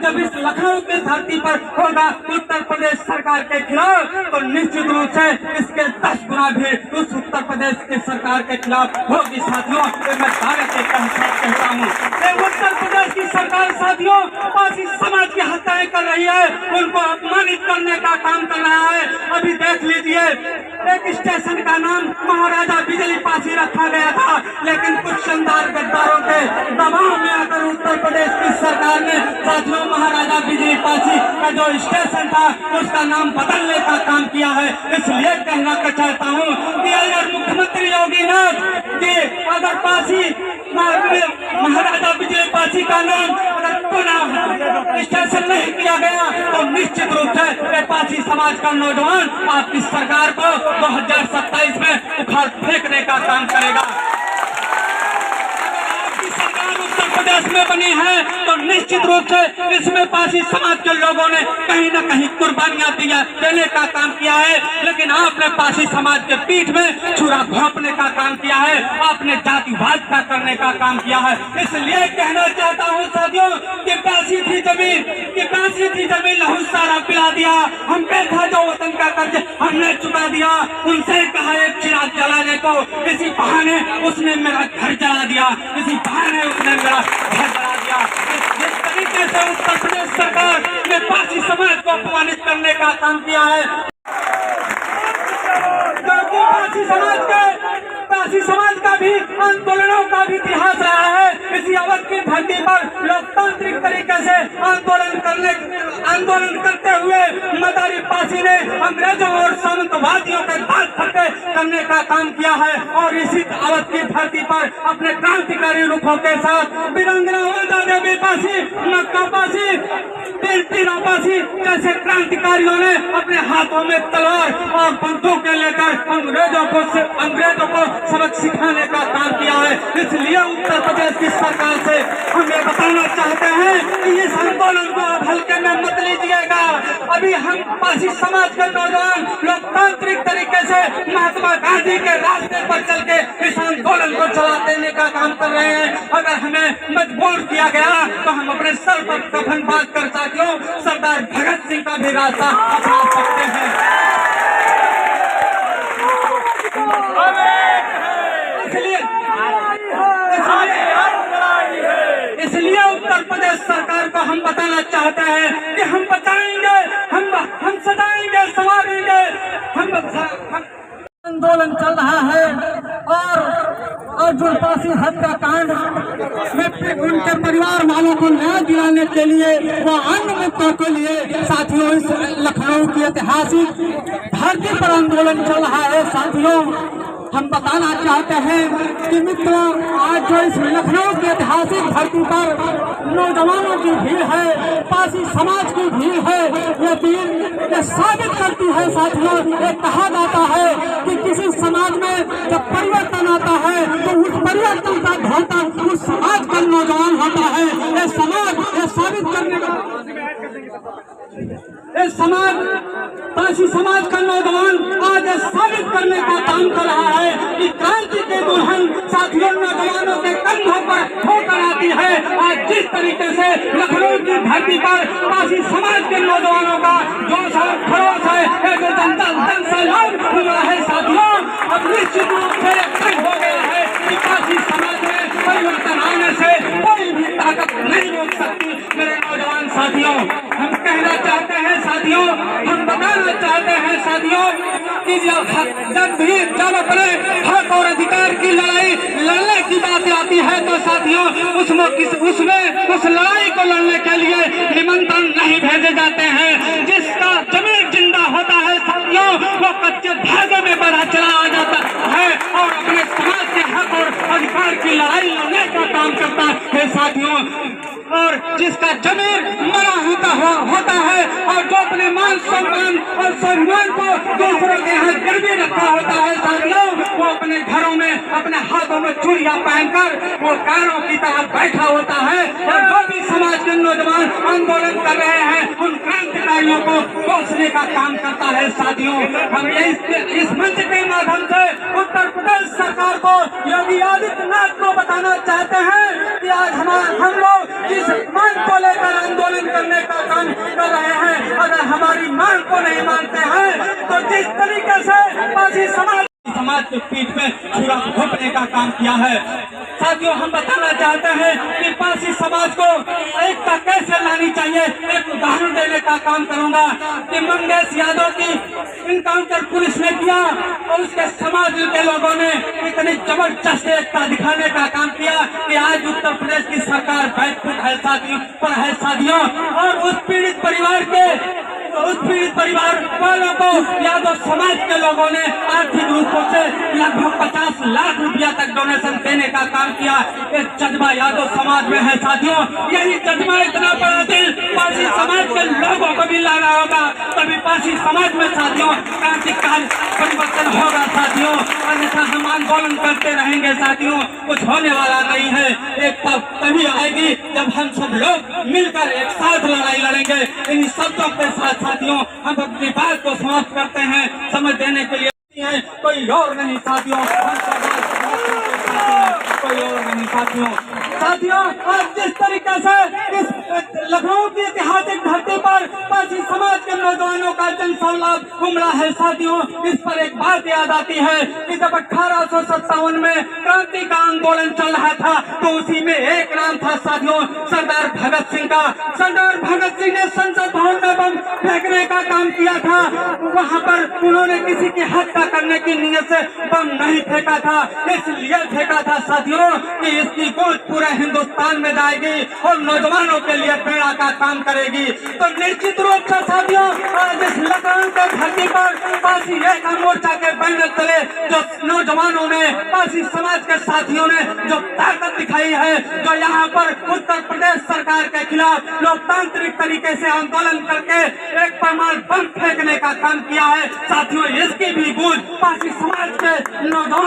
जब इस लखनऊ की धरती पर होगा उत्तर प्रदेश सरकार के खिलाफ, तो निश्चित रूप से इसके 10 गुना भी उस उत्तर प्रदेश की सरकार के खिलाफ होगी साथियों। मैं दावे के कहता हूँ उत्तर प्रदेश की सरकार साथियों पासी समाज की हत्याएं कर रही है, उनको अपमानित करने का काम कर रहा है। अभी देख लीजिए, एक स्टेशन का नाम महाराजा बिजली पासी रखा गया था, लेकिन कुछ शानदार गद्दारों के दबाव में आकर उत्तर प्रदेश की सरकार ने साथियों महाराजा बिजली पासी का जो स्टेशन था उसका नाम बदलने का काम किया है। इसलिए कहना चाहता हूँ कि अगर मुख्यमंत्री योगी नाथ कि अगर पासी महाराजा बिजली पासी का नाम अगर पुनः स्टेशन नहीं किया गया तो निश्चित रूप से पासी समाज का नौजवान आपकी सरकार को 2027 में उखाड़ फेंकने का काम करेगा। उत्तर प्रदेश में बनी है तो निश्चित रूप से इसमें पासी समाज के लोगों ने कहीं न कहीं कुर्बानियां देने का काम किया है, लेकिन आपने पासी समाज के पीठ में छुरा घोंपने का काम किया है, आपने जातिवाद का करने का काम किया है। इसलिए कहना चाहता हूँ साथियों कि प्यासी थी जमीन लहू सारा पिला दिया, हम पे था जो वतन का कर्ज हमने चुका दिया, उनसे कहा एक चिराग जलाने को, इसी बहाने उसने मेरा घर जला दिया, इसी बहाने उसने मेरा घर जला दिया। जिस तरीके से उत्तर प्रदेश सरकार ने पासी समाज को अपमानित करने का काम किया है, पासी समाज का भी आंदोलनों का भी इतिहास रहा है। इसी अवध की धरती पर लोकतांत्रिक तरीके से आंदोलन करते हुए मदारी पासी ने अंग्रेजों और सामंतवादियों के दाल फटे करने का काम किया है, और इसी अवध की धरती पर अपने क्रांतिकारी रुखों के साथ वीरांगना देवी पासी, नक्का पासी, तीरा पासी जैसे क्रांतिकारियों ने अपने हाथों में तलवार और बंदूकें लेकर अंग्रेजों को सबक सिखाने का काम किया है। इसलिए उत्तर प्रदेश की सरकार से हम ये बताना चाहते हैं कि इस आंदोलन को आप हल्के में मत लीजिएगा। अभी हम पासी समाज के नौजवान लोकतांत्रिक तरीके से महात्मा गांधी के रास्ते पर चल के इस आंदोलन को चला देने का काम कर रहे हैं। अगर हमें मजबूर किया गया तो हम अपने सर पर कफन बांध कर साथियों सरदार भगत सिंह का भी रास्ता अपना सकते हैं। इसलिए उत्तर प्रदेश सरकार को हम बताना चाहते हैं कि हम बचाएंगे, हम सजाएंगे, संवारेंगे। हम आंदोलन चल रहा है और अर्जुन पासी हत्याकांड में उनके परिवार वालों को न्याय दिलाने के लिए व अन्य मुद्दों के लिए साथियों इस लखनऊ की ऐतिहासिक धरती पर आंदोलन चल रहा है। साथियों हम बताना चाहते हैं कि मित्रों आज जो इस लखनऊ की ऐतिहासिक धरती पर नौजवानों की भीड़ है, पासी समाज की भीड़ है, ये भीड़ ये साबित करती है साथियों, ये कहा जाता है कि किसी समाज में जब परिवर्तन आता है तो उस परिवर्तन का धोता उस समाज का नौजवान होता है। ये समाज ये साबित करने का समाज पासी समाज का नौजवान आज साबित करने का काम कर रहा है कि क्रांति के दुल्हन साथियों नौजवानों के कंधों पर होकर आती है। आज जिस तरीके से लखनऊ की धरती पर पासी समाज के नौजवानों का जोश और खरोश है, जो जनता दल से लोग हुआ है साथियों, अब निश्चित रूप से तय हो गया है कि पासी समाज में परिवर्तन आने से कोई भी ताकत नहीं रोक सकती। मेरे नौजवान साथियों हम कहना चाहते हैं साथियों, हम बताना चाहते हैं साथियों कि जब अपने हक और अधिकार की लड़ाई लड़ने की बात आती है तो साथियों उसमें उस लड़ाई को लड़ने के लिए निमंत्रण नहीं भेजे जाते हैं। जिसका जमीन जिंदा होता है साथियों वो कच्चे धागे में बड़ा चला आ जाता है और अपने समाज के हक और अधिकार की लड़ाई लड़ने का काम करता है साथियों। और जिसका जमीन मरा होता है और जो अपने मान सम्मान और सम्मान को दूसरों के यहाँ गिरवी रखा होता है साथियों, वो अपने घरों में अपने हाथों में चूड़ियां पहनकर वो कारों की तरह बैठा होता है। और जो भी समाज के नौजवान आंदोलन कर रहे हैं उन क्रांतिकारियों को कोसने का काम करता है साथियों। हम इस मंच के माध्यम से उत्तर प्रदेश सरकार को योगी आदित्यनाथ को बताना चाहते हैं कि आज हम लोग इस मांग को लेकर आंदोलन करने किया है। साथियों, हम बताना चाहते हैं कि पारसी समाज को एकता कैसे लानी चाहिए। एक उदाहरण देने का काम करूंगा कि मंगेश यादव की इनकाउंटर पुलिस ने किया और उसके समाज के लोगों ने इतनी जबरदस्त एकता दिखाने का काम किया कि आज उत्तर प्रदेश की सरकार बैठक है साथियों, और उस पीड़ित परिवार वालों को यादव समाज के लोगों ने आर्थिक रूपों से लगभग 50 लाख रुपया तक डोनेशन देने का काम किया। एक जज्बा यादव समाज में है साथियों। यही जज्बा इतना बड़ा दिल पारसी समाज के लोगों को भी लाना होगा, तभी पारसी समाज में साथियों क्रांतिकारी परिवर्तन होगा साथियों। अन्यथा हम आंदोलन करते रहेंगे साथियों, कुछ होने वाला नहीं है। एक तभी आएगी जब हम सब लोग मिलकर एक साथ लड़ाई लड़ेंगे। इन शब्दों के साथ साथियों हम अपनी बात को समाप्त करते हैं। समझ देने के लिए है कोई और नहीं साथियों, कोई और नहीं साथियों। आज जिस तरीके से इस लखनऊ की ऐतिहासिक धरती पर पारसी समाज के नौजवानों का जनसैलाब उमड़ा है साथियों, इस पर एक बात याद आती है कि जब 1857 में क्रांति का आंदोलन चल रहा था तो उसी में एक नाम था साथियों, सरदार भगत सिंह का। सरदार भगत सिंह ने संसद भवन में बम फेंकने का काम किया था। वहाँ पर उन्होंने किसी की हत्या करने की नीयत से बम नहीं फेंका था, इसलिए फेंका था साथियों कि इसकी गूंज पूरे हिंदुस्तान में जाएगी और नौजवानों के लिए प्रेरणा का काम करेगी। तो निश्चित रूप से साथियों आज इस लखनऊ के धरती पर पारसी एकता मोर्चा के बैनर तले जो नौजवानों ने, पारसी समाज के साथियों ने जो ताकत दिखाई है, जो यहाँ पर उत्तर प्रदेश सरकार के खिलाफ लोकतांत्रिक तरीके से आंदोलन करके एक परमाणु बम फेंकने का काम किया है साथियों, इसकी भी गूंज पारसी समाज के नौजवान